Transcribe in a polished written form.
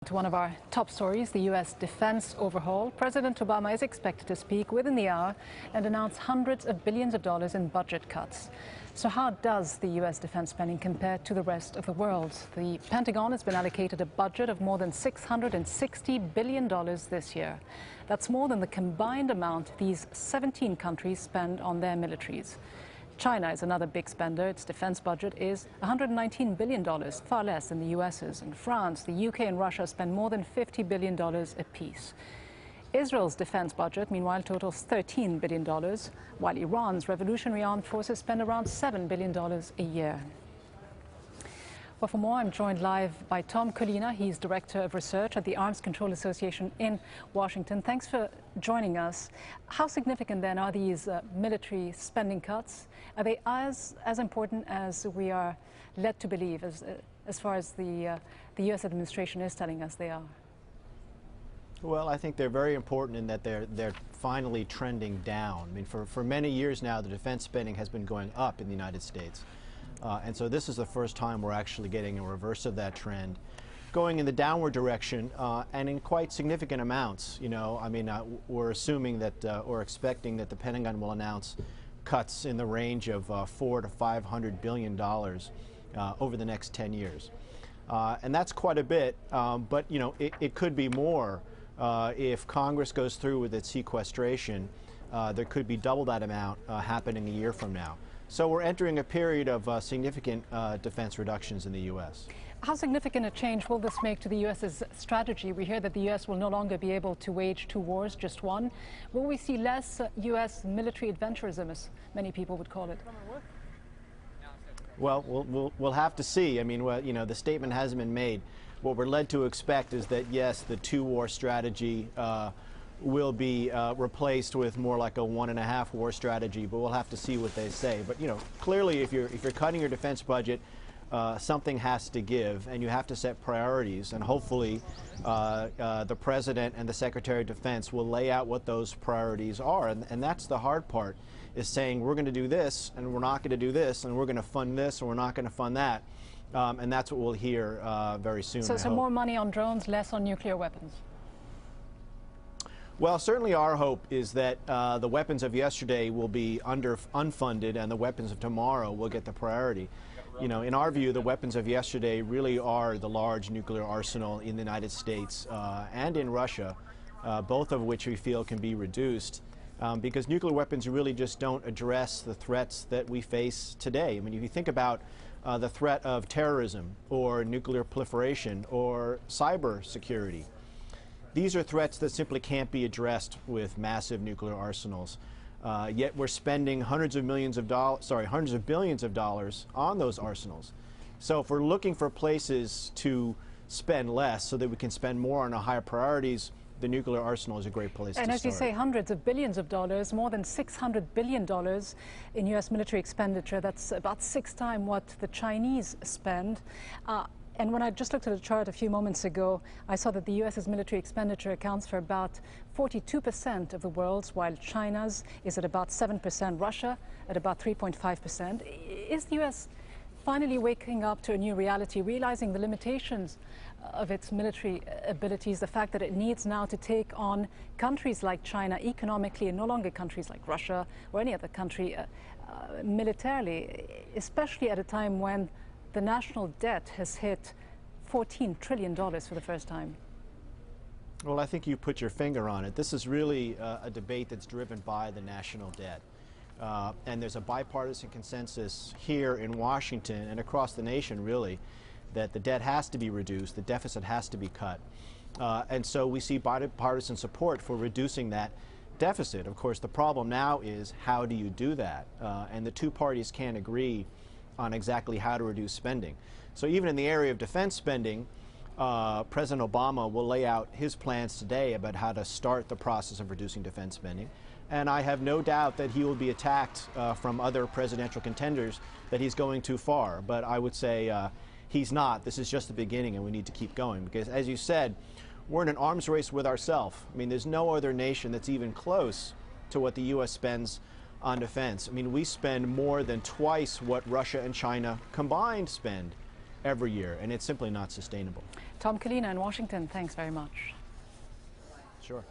To one of our top stories, the U.S. defense overhaul. President Obama is expected to speak within the hour and announce hundreds of billions of dollars in budget cuts. So how does the U.S. defense spending compare to the rest of the world? The Pentagon has been allocated a budget of more than $660 billion this year. That's more than the combined amount these 17 countries spend on their militaries. China is another big spender. Its defense budget is $119 billion, far less than the U.S.'s. And France, the UK and Russia spend more than $50 billion apiece. Israel's defense budget, meanwhile, totals $13 billion, while Iran's revolutionary armed forces spend around $7 billion a year. Well, for more, I'm joined live by Tom Collina. He's Director of Research at the Arms Control Association in Washington. Thanks for joining us. How significant, then, are these military spending cuts? Are they as important as we are led to believe, as far as the U.S. administration is telling us they are? Well, I think they're very important in that they're finally trending down. I mean, for many years now, the defense spending has been going up in the United States. And so this is the first time we're actually getting a reverse of that trend, going in the downward direction and in quite significant amounts. You know, I mean, we're assuming that or expecting that the Pentagon will announce cuts in the range of $400 to $500 billion over the next 10 years. And that's quite a bit, but, you know, it could be more if Congress goes through with its sequestration. There could be double that amount happening a year from now. So we're entering a period of significant defense reductions in the U.S. How significant a change will this make to the U.S.'s strategy? We hear that the U.S. will no longer be able to wage two wars, just one. Will we see less U.S. military adventurism, as many people would call it? Well, we'll have to see. I mean, well, you know, the statement hasn't been made. What we're led to expect is that, yes, the two-war strategy will be replaced with more like a one-and-a-half war strategy, but we'll have to see what they say. But, you know, clearly if you're cutting your defense budget, something has to give, and you have to set priorities, and hopefully the President and the Secretary of Defense will lay out what those priorities are, and that's the hard part, is saying we're going to do this, and we're not going to do this, and we're going to fund this, and we're not going to fund that, and that's what we'll hear very soon. So more money on drones, less on nuclear weapons? Well, certainly our hope is that the weapons of yesterday will be unfunded and the weapons of tomorrow will get the priority. You know, in our view, the weapons of yesterday really are the large nuclear arsenal in the United States and in Russia, both of which we feel can be reduced because nuclear weapons really just don't address the threats that we face today. I mean, if you think about the threat of terrorism or nuclear proliferation or cyber security, these are threats that simply can't be addressed with massive nuclear arsenals. Yet we're spending hundreds of billions of dollars on those arsenals. So if we're looking for places to spend less so that we can spend more on our higher priorities, the nuclear arsenal is a great place to start. And as you say, hundreds of billions of dollars, more than $600 billion in U.S. military expenditure. That's about 6 times what the Chinese spend. And when I just looked at a chart a few moments ago, I saw that the U.S.'s military expenditure accounts for about 42% of the world's, while China's is at about 7%, Russia at about 3.5%. Is the U.S. finally waking up to a new reality, realizing the limitations of its military abilities, the fact that it needs now to take on countries like China economically and no longer countries like Russia or any other country militarily, especially at a time when the national debt has hit $14 trillion for the first time? Well, I think you put your finger on it. This is really a debate that's driven by the national debt. And there's a bipartisan consensus here in Washington and across the nation, really, that the debt has to be reduced, the deficit has to be cut. And so we see bipartisan support for reducing that deficit. Of course, the problem now is how do you do that? And the two parties can't agree on exactly how to reduce spending. So even in the area of defense spending, President Obama will lay out his plans today about how to start the process of reducing defense spending. And I have no doubt that he will be attacked from other presidential contenders that he's going too far. But I would say he's not. This is just the beginning, and we need to keep going. Because, as you said, we're in an arms race with ourselves. I mean, there's no other nation that's even close to what the U.S. spends on defense. I mean, we spend more than twice what Russia and China combined spend every year, and it's simply not sustainable. Collina in Washington, thanks very much. Sure.